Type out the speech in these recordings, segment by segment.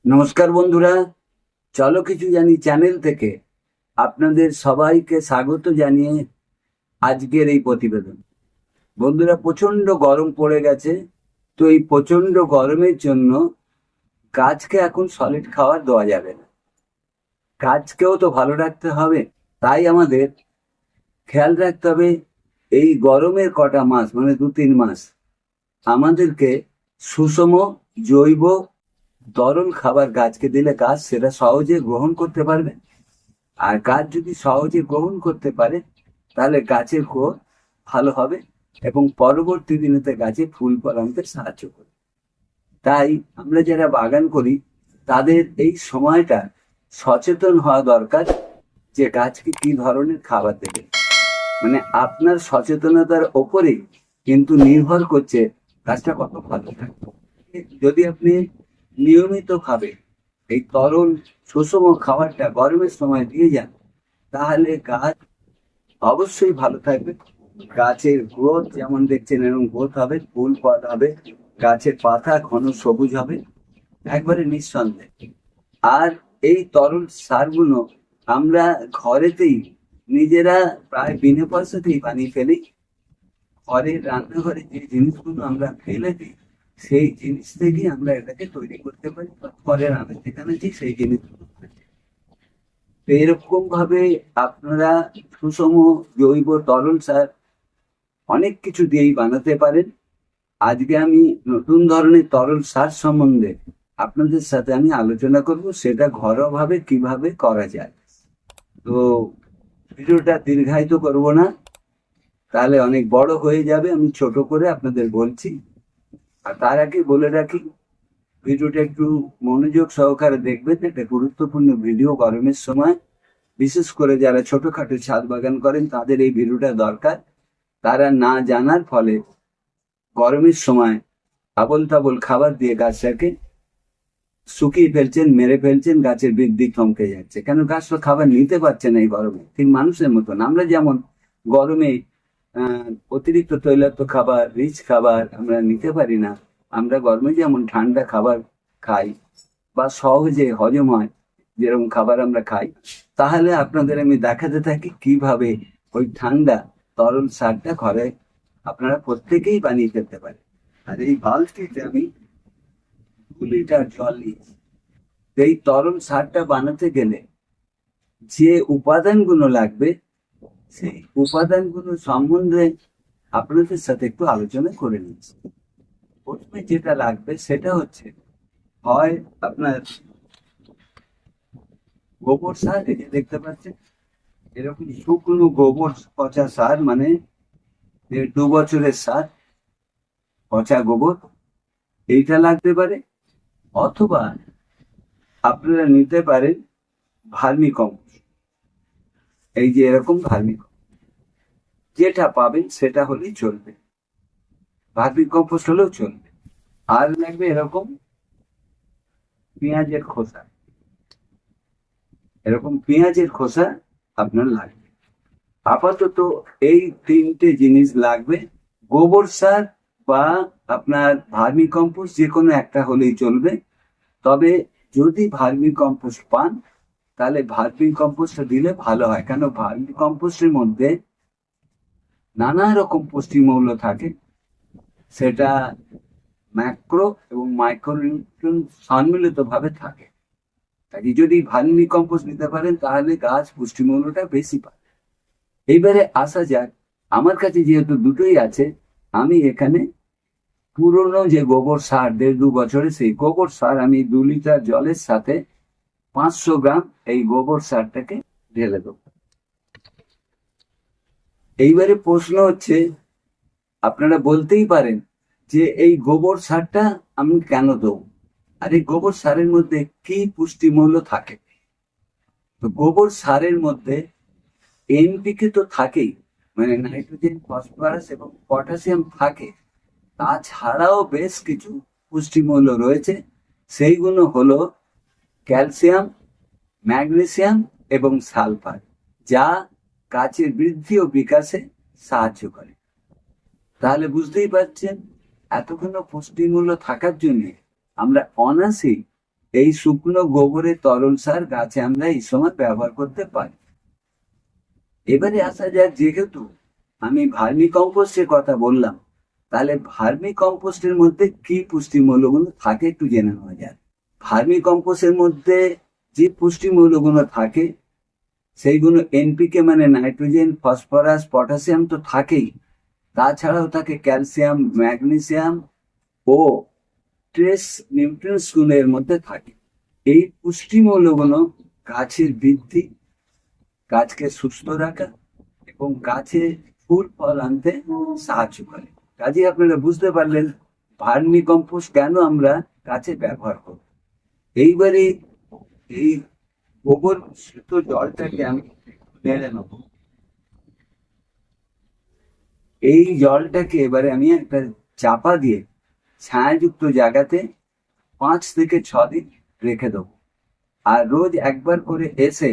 নমস্কার বন্ধুরা, চলো কিছু জানি চ্যানেল থেকে আপনাদের সবাইকে স্বাগত জানিয়ে আজকের এই প্রতিবেদন। বন্ধুরা, প্রচন্ড গরম পড়ে গেছে। তো এই প্রচন্ড গরমের জন্য গাছকে এখন সলিড খাবার দেওয়া যাবে না। গাছকেও তো ভালো রাখতে হবে। তাই আমাদের খেয়াল রাখতে হবে এই গরমের কটা মাস মানে 2-3 মাস আমাদেরকে সুষম জৈব তরল খাবার গাছকে দিলে গাছ সেটা সহজে গ্রহণ করতে পারবে। আর গাছ যদি সহজে গ্রহণ করতে পারে তাহলে গাছের গ্রোথ ভালো হবে এবং পরবর্তী দিনেতে গাছে ফুল ফল আনতে সাহায্য করবে। তাই আমরা যারা বাগান করি তাদের এই সময়টা সচেতন হওয়া দরকার যে গাছকে কি ধরনের খাবার দেবে। মানে আপনার সচেতনতার ওপরেই কিন্তু নির্ভর করছে গাছটা কত ভালো থাকবে। যদি আপনি নিয়মিত ভাবে এই তরল সুষম খাবারটা গরমের সময় দিয়ে যান তাহলে গাছ অবশ্যই ভালো থাকবে। গাছের গ্রোথ যেমন দেখছেন এরকম গ্রোথ হবে, ফুল ফল হবে, গাছের পাতা ঘন সবুজ হবে, একবারে নিঃসন্দেহে। আর এই তরল সারগুলো আমরা ঘরেতেই নিজেরা প্রায় বিনা পয়সাতেই বানিয়ে ফেলি। ঘরের রান্নাঘরে যে জিনিসগুলো আমরা ফেলে দিই সেই জিনিস থেকেই আমরা এটাকে তৈরি করতে পারি, বা ঘরে রান্না যেখানে দিই সেই জিনিসগুলো। তো এরকম ভাবে আপনারা সুষম জৈব তরল সার অনেক কিছু দিয়েই বানাতে পারেন। আজকে আমি নতুন ধরনের তরল সার সম্বন্ধে আপনাদের সাথে আমি আলোচনা করব, সেটা ঘরোয়াভাবে কিভাবে করা যায়। তো ভিডিওটা দীর্ঘায়িত করব না, তাহলে অনেক বড় হয়ে যাবে। আমি ছোট করে আপনাদের বলছি। আর তার আগে বলে রাখি, ভিডিওটা একটু মনোযোগ সহকারে দেখবেন। এটা গুরুত্বপূর্ণ ভিডিও। গরমের সময় বিশেষ করে যারা ছোটখাটো ছাদ বাগান করেন তাদের এই ভিডিওটা দরকার। তারা না জানার ফলে গরমের সময় আবল তাবল খাবার দিয়ে গাছটাকে শুকিয়ে ফেলছেন, মেরে ফেলছেন, গাছের বৃদ্ধি থমকে যাচ্ছে। কেন? গাছ তো খাবার নিতে পারছে না এই গরমে। ঠিক মানুষের মতন আমরা যেমন গরমে অতিরিক্ত তৈলাক্ত খাবার, রিচ খাবার আমরা নিতে পারি না, আমরা গরমে যেমন ঠান্ডা খাবার খাই বা সহজে হজম হয় যেরকম খাবার আমরা খাই। তাহলে আপনাদের আমি দেখাতে থাকি কিভাবে ওই ঠান্ডা তরল সারটা ঘরে আপনারা প্রত্যেকেই বানিয়ে ফেলতে পারে। আর এই বালতিতে আমি 2 লিটার জল নিয়েছি। এই তরল সারটা বানাতে গেলে যে উপাদানগুলো লাগবে সেই উপাদানগুলো সম্বন্ধে আপনাদের সাথে একটু আলোচনা করে নিচ্ছি। প্রথমে যেটা লাগবে সেটা হচ্ছে হয় আপনার গোবর সার। এই যে দেখতে পাচ্ছেন এরকম শুকনো গোবর পচা সার, মানে 1-2 বছরের সার, পচা গোবর, এইটা লাগতে পারে। অথবা আপনারা নিতে পারেন ভার্মি কম্পোস্ট। এই যে এরকম ভার্মি কম্পোস্ট যেটা পাবেন সেটা হলেই চলবে, ভার্মি কম্পোস্ট হলেও চলবে। আর লাগবে এরকম পেঁয়াজের খোসা। এরকম পেঁয়াজের খোসা আপনার লাগবে। আপাতত এই 3টে জিনিস লাগবে। গোবর সার বা আপনার ভার্মি কম্পোস্ট যে কোনো একটা হলেই চলবে। তবে যদি ভার্মি কম্পোস্ট পান তাহলে ভার্মি কম্পোস্টটা দিলে ভালো হয়। কেন? ভার্মি কম্পোস্টের মধ্যে নানা রকম পুষ্টিমূল্য থাকে, সেটা ম্যাক্রো এবং মাইক্রোনিউট্রিয়েন্ট সম্মিলিত ভাবে থাকে। তাই যদি ভার্মি কম্পোস্ট নিতে পারেন তাহলে গাছ পুষ্টিমূল্যটা বেশি পায়। এইবারে আসা যাক, আমার কাছে যেহেতু দুটোই আছে, আমি এখানে পুরনো যে গোবর সার 1.5-2 বছরে, সেই গোবর সার আমি 2 লিটার জলের সাথে 500 গ্রাম এই গোবর সারটাকে ঢেলে দেবো। এইবারে প্রশ্ন হচ্ছে, আপনারা বলতেই পারেন যে এই গোবর সারটা আমি কেন দেবো, আর এই গোবর সারের মধ্যে কি পুষ্টিমূল্য থাকে। তো গোবর সারের মধ্যে এনপিকে তো থাকেই, মানে নাইট্রোজেন, ফসফরাস এবং পটাশিয়াম থাকে। তাছাড়াও বেশ কিছু পুষ্টিমূল্য রয়েছে। সেইগুলো হলো ক্যালসিয়াম, ম্যাগনেসিয়াম এবং সালফার, যা গাছের বৃদ্ধি ও বিকাশে সাহায্য করে। তাহলে বুঝতেই পারছেন এতক্ষণ পুষ্টিমূল্য থাকার জন্য আমরা অনায়াসেই এই শুকনো গোবরের তরল সার গাছে আমরা এই সময় ব্যবহার করতে পারি। এবারে আসা যাক, যেহেতু আমি ভার্মি কম্পোস্টের কথা বললাম, তাহলে ভার্মি কম্পোস্টের মধ্যে কি পুষ্টিমূল্যগুলো থাকে একটু জেনে নেওয়া যায়। ভার্মি কম্পোস্টের মধ্যে যে পুষ্টিমূল্যগুলো থাকে সেইগুলো এনপিকে মানে নাইট্রোজেন, ফসফরাস, পটাশিয়াম তো থাকেই, তাছাড়াও থাকে ক্যালসিয়াম, ম্যাগনেসিয়াম ও ট্রেস নিউট্রিয়েন্টস গুলো এর মধ্যে থাকে। এই পুষ্টিমূল্যগুলো গাছের বৃদ্ধি, গাছকে সুস্থ রাখা এবং গাছে ফুল ফল আনতে সাহায্য করে। কাজে আপনারা বুঝতে পারলেন ভার্মি কম্পোস্ট কেন আমরা গাছে ব্যবহার করব। এইবারে এই গোবর মিশ্রিত জলটাকে আমি নেড়ে নেব। এই জলটাকে এবারে আমি একটা চাপা দিয়ে ছায়াযুক্ত জায়গাতে 5 থেকে 6 দিন রেখে দেবো। আর রোজ একবার করে এসে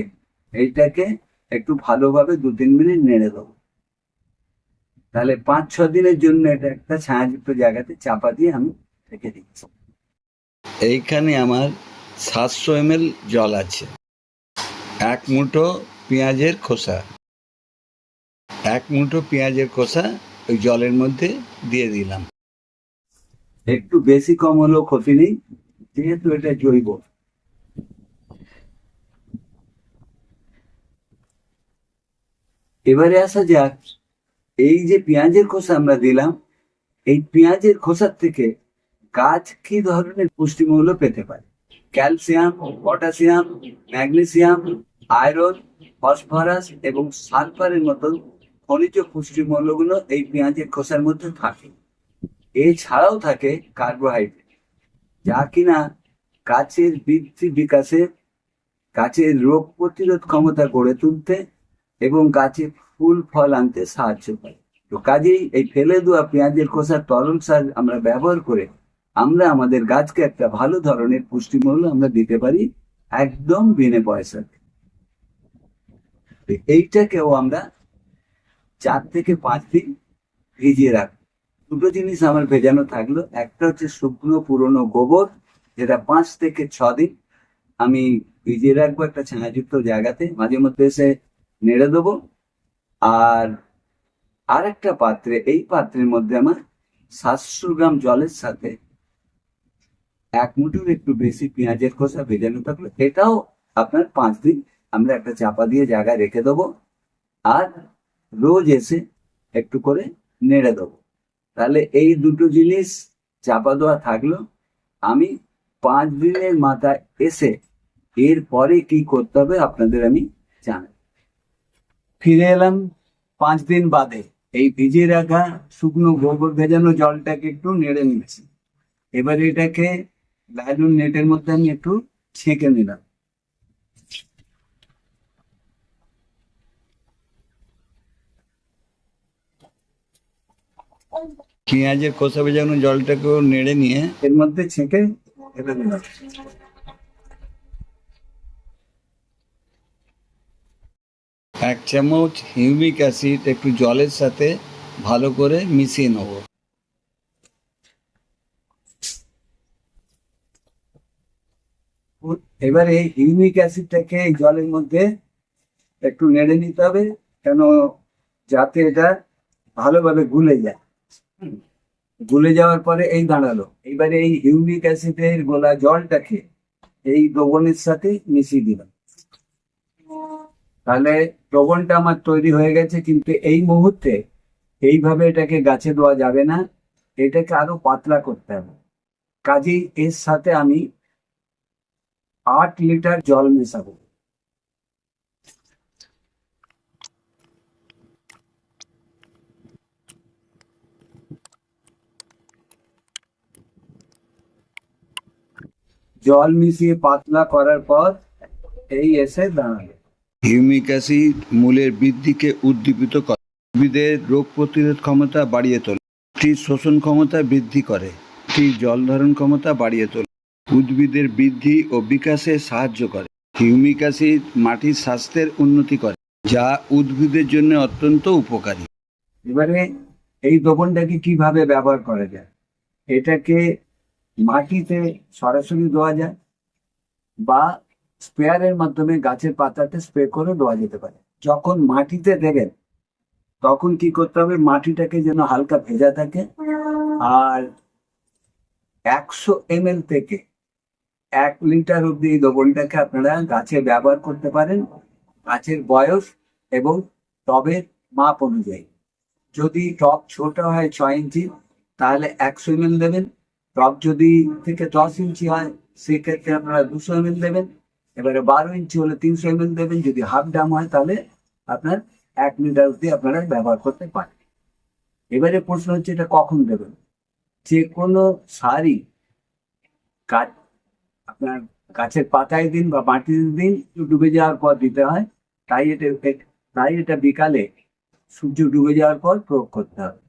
এইটাকে একটু ভালোভাবে 2-3 মিনিট নেড়ে দেবো। তাহলে 5-6 দিনের জন্য এটা একটা ছায়াযুক্ত জায়গাতে চাপা দিয়ে আমি রেখে দিচ্ছি। এইখানে আমার 700 ml জল আছে। 1 মুঠো পেঁয়াজের খোসা, 1 মুঠো পেঁয়াজের খোসা ওই জলের মধ্যে দিয়ে দিলাম। একটু বেশি কম হলেও ক্ষতি নেই, যেহেতু এটা জৈব। এবারে আসা যাক, এই যে পেঁয়াজের খোসা আমরা দিলাম, এই পেঁয়াজের খোসার থেকে গাছ কি ধরনের পুষ্টিমূল্য পেতে পারে। Calcium, potassium, magnesium, iron, phosphorus এবং সালফারের মতন খনিজ পুষ্টিমূল্যগুলো এই পেঁয়াজের খোসার মধ্যে থাকে। এছাড়াও থাকে কার্বোহাইড্রেট, যা কিনা গাছের বৃদ্ধি বিকাশে, গাছের রোগ প্রতিরোধ ক্ষমতা গড়ে তুলতে এবং গাছে ফুল ফল আনতে সাহায্য করে। তো কাজেই এই ফেলে দেওয়া পেঁয়াজের খোসার তরল সার আমরা ব্যবহার করে আমরা আমাদের গাছকে একটা ভালো ধরনের পুষ্টিমূল্য আমরা দিতে পারি, একদম বিনে পয়সাতে। এইটাকেও আমরা 4 থেকে 5 দিন ভিজিয়ে রাখবো। দুটো জিনিস আমার ভেজানো থাকলো, একটা হচ্ছে শুকনো পুরনো গোবর, যেটা 5 থেকে 6 দিন আমি ভিজিয়ে রাখবো একটা ছায়াযুক্ত জায়গাতে, মাঝে মধ্যে এসে নেড়ে দেবো। আর একটা পাত্রে, এই পাত্রের মধ্যে আমার 700 গ্রাম জলের সাথে 1 মুঠোর একটু বেশি পেঁয়াজের খোসা ভেজানো থাকলো, এটাও আপনার 5 দিন আমরা একটা চাপা দিয়ে জায়গায় রেখে দেবো। আর রোজ এসে একটু করে নেড়ে দেবো। তাহলে এই দুটো জিনিস চাপা দেওয়া থাকলো। আমি 5 দিনের মাথায় এসে এরপরে কি করতে হবে আপনাদের আমি জানাই। ফিরে এলাম 5 দিন বাদে। এই ভিজিয়ে রাখা শুকনো গোবর ভেজানো জলটাকে একটু নেড়ে নিচ্ছি। এবার এটাকে লাইলন নেটের মধ্যে আমি একটু ছেঁকে নিলাম। পেঁয়াজের খোসা ভেজানো জলটাকেও নেড়ে নিয়ে এর মধ্যে ছেঁকে ঢেলে দিলাম। 1 চামচ হিউমিক অ্যাসিড একটু জলের সাথে ভালো করে মিশিয়ে নেব। এবারে এই হিউমিক অ্যাসিডটাকে এই জলের মধ্যে একটু নেড়ে নিতে হবে, কেন যাতে এটা ভালোভাবে গুলে যায়। গুলে যাওয়ার পরে এই দাঁড়ালো। এবারে এই হিউমিক অ্যাসিডের গোলা জলটাকে এই দ্রবণের সাথে মিশিয়ে দিলাম। তাহলে দ্রবণটা আমার তৈরি হয়ে গেছে, কিন্তু এই মুহূর্তে এইভাবে এটাকে গাছে দেওয়া যাবে না, এটাকে আরো পাতলা করতে হবে। কাজেই এর সাথে আমি 8 লিটার জল মেশাবো। জল মিশিয়ে পাতলা করার পর এই এসে দাঁড়াবে। হিউমিক অ্যাসিড মূলের বৃদ্ধিকে উদ্দীপিত করে, উদ্ভিদের রোগ প্রতিরোধ ক্ষমতা বাড়িয়ে তোলে, মাটির শোষণ ক্ষমতা বৃদ্ধি করে, মাটির জল ধারণ ক্ষমতা বাড়িয়ে তোলে, উদ্ভিদের বৃদ্ধি ও বিকাশে সাহায্য করে। হিউমিক অ্যাসিড মাটির স্বাস্থ্যের উন্নতি করে, যা উদ্ভিদের জন্য অত্যন্ত উপকারী। এবারে এই দ্রবণটাকে কিভাবে ব্যবহার করা যায়। এটাকে মাটিতে সরাসরি দেওয়া যায়, বা স্প্রেয়ারের মাধ্যমে গাছের পাতাতে স্প্রে করে দেওয়া যেতে পারে। যখন মাটিতে দেবেন তখন কি করতে হবে, মাটিটাকে যেন হালকা ভেজা থাকে। আর 100 ml থেকে 1 লিটার অব্দি এই দ্রবণটাকে আপনারা গাছে ব্যবহার করতে পারেন, গাছের বয়স এবং টবের মাপ অনুযায়ী। যদি টব ছোট হয় 6 ইঞ্চি তাহলে 100 ml দেবেন। টব যদি থেকে 10 ইঞ্চি হয় সেক্ষেত্রে আপনারা 200 ml দেবেন। এবারে 12 ইঞ্চি হলে 300 ml দেবেন। যদি হাফ ডাম হয় তাহলে আপনার 1 লিটার অব্দি আপনারা ব্যবহার করতে পারেন। এবারে প্রশ্ন হচ্ছে এটা কখন দেবেন। যে কোনো সারই গাছ আপনার গাছের পাতায় দিন বা মাটিতে দিন, ডুবে যাওয়ার পর দিতে হয়। তাই এটা বিকালে সূর্য ডুবে যাওয়ার পর প্রয়োগ করতে হবে।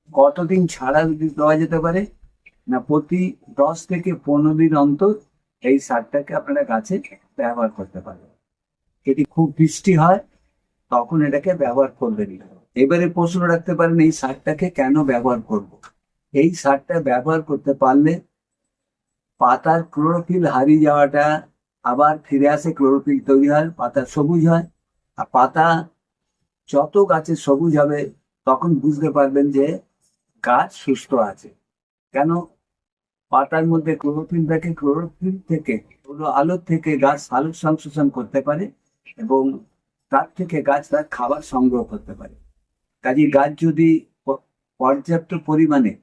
কতদিন ছাড়া দেওয়া যেতে পারে না, প্রতি 10 থেকে 15 দিন অন্তর এই সারটাকে আপনারা গাছে ব্যবহার করতে পারেন। যদি খুব বৃষ্টি হয় তখন এটাকে ব্যবহার করবেন না। এবারে প্রশ্ন রাখতে পারেন এই সারটাকে কেন ব্যবহার করব। এই সারটা ব্যবহার করতে পারলে পাতার ক্লোরোফিল হারিয়ে যাওয়াটা আবার ফিরে আসে, ক্লোরোফিল তৈরি হয়, পাতা সবুজ হয়। আর পাতা যত গাছের সবুজ হবে তখন বুঝতে পারবেন যে গাছ সুস্থ আছে। কেন, পাতার মধ্যে ক্লোরোফিল থাকে, ক্লোরোফিল থেকে আলোর থেকে গাছ আলোক সংশ্লেষণ করতে পারে এবং তার থেকে গাছ তার খাবার সংগ্রহ করতে পারে। কাজে গাছ যদি পর্যাপ্ত পরিমাণে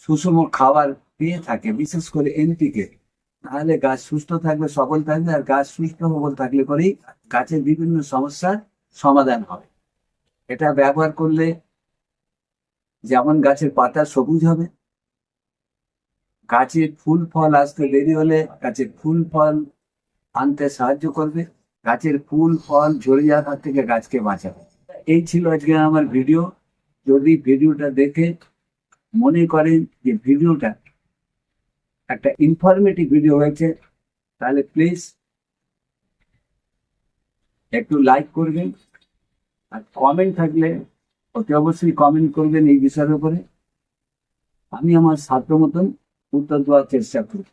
সুষম খাবার পেয়ে থাকে, বিশেষ করে এনপিকে, তাহলে গাছ সুস্থ থাকবে, সবল থাকবে। আর গাছ সুস্থ সবল থাকলে পরেই গাছের বিভিন্ন সমস্যার সমাধান হবে। এটা ব্যবহার করলে যেমন গাছের পাতা সবুজ হবে, গাছের ফুল ফল আসতে দেরি হলে গাছের ফুল ফল আনতে সাহায্য করবে, গাছের ফুল ফল ঝরে যাওয়ার হাত থেকে গাছকে বাঁচাবে। এই ছিল আজকে আমার ভিডিও। যদি ভিডিওটা দেখে মনে করেন যে ভিডিওটা একটা ইনফরমেটিভ ভিডিও হয়েছে তাহলে প্লিজ একটু লাইক করবেন। আর কমেন্ট থাকলে অতি অবশ্যই কমেন্ট করবেন এই বিষয়ের উপরে। আমি আমার সাধ্য মতন উত্তর দেওয়ার চেষ্টা করব।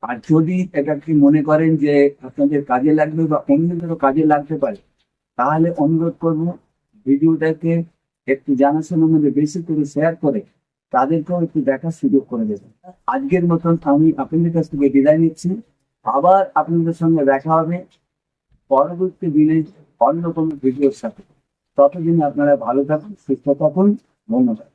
আর যদি এটা কি মনে করেন যে আপনাদের কাজে লাগবে বা অন্যদেরও কাজে লাগতে পারে, তাহলে অনুরোধ করব ভিডিওটাকে একটু জানাশোনার মধ্যে বেশি করে শেয়ার করে তাদেরকেও একটু দেখার সুযোগ করে দেবেন। আজকের মতন আমি আপনাদের কাছ থেকে বিদায় নিচ্ছি। আবার আপনাদের সঙ্গে দেখা হবে পরবর্তী দিনে অন্য কোনো ভিডিওর সাথে। ততদিন আপনারা ভালো থাকুন, সুস্থ থাকুন। ধন্যবাদ।